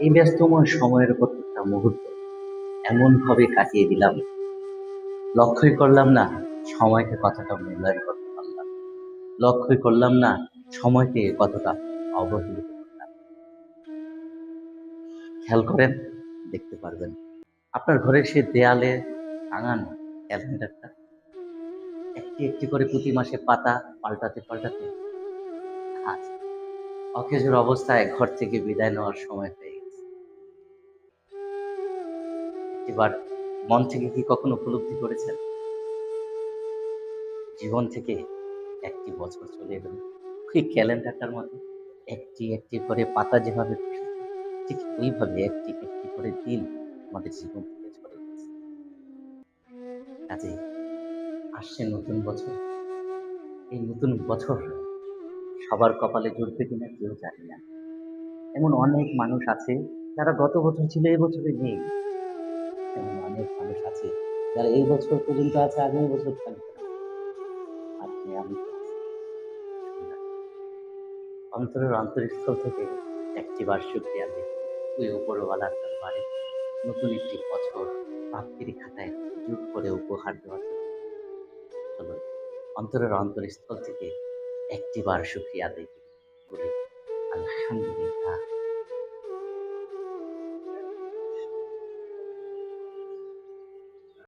এই ব্যস্তময় সময়ের প্রত্যেকটা মুহূর্ত এমনভাবে কাটিয়ে দিলাম, লক্ষ্যই করলাম না সময়কে কতটা মূল্যায়ন করতে পারলাম। লক্ষ্যই করলাম না সময়কে কতটা অবহেলিত করলাম। খেয়াল করেন, দেখতে পারবেন। আপনার ঘরের সেই দেয়ালে টাঙানো ক্যালেন্ডারটা একটি একটি করে প্রতি মাসে পাতা পাল্টাতে পাল্টাতে আজ অকেজোর অবস্থায় ঘর থেকে বিদায় নেওয়ার সময় হয়ে গেছে। একটিবার মন থেকে কি কখনো উপলব্ধি করেছেন? জীবন থেকে একটি বছর চলে গেল ওই ক্যালেন্ডারটার মতো একটি একটি করে পাতা যেভাবে খসেছে, ঠিক ওইভাবে একটি একটি করে দিন আমাদের জীবন থেকে চলে গেছে। কাজে আসছে নতুন বছর। এই নতুন বছর সবার কপালে জুটবে কিনা কেউ জানি না। এমন অনেক মানুষ আছে যারা গত বছর ছিল এই বছরে নেই। এমন অনেক মানুষ আছে যারা এই বছর পর্যন্ত আছে, আগামী বছর থাকবে না। আপনি আমি তো আছি। শুনলাম, অন্তরের অন্তরস্থল থেকে একটিবার শুকরিয়া দিই ওই উপরওয়ালার দরবারে নতুন একটি বছর প্রাপ্তির খাতায় যোগ করে উপহার দেওয়ার জন্য। চলুন অন্তরের অন্তরস্থল থেকে একটিবার শুকরিয়া দিই, বলি আলহামদুলিল্লাহ।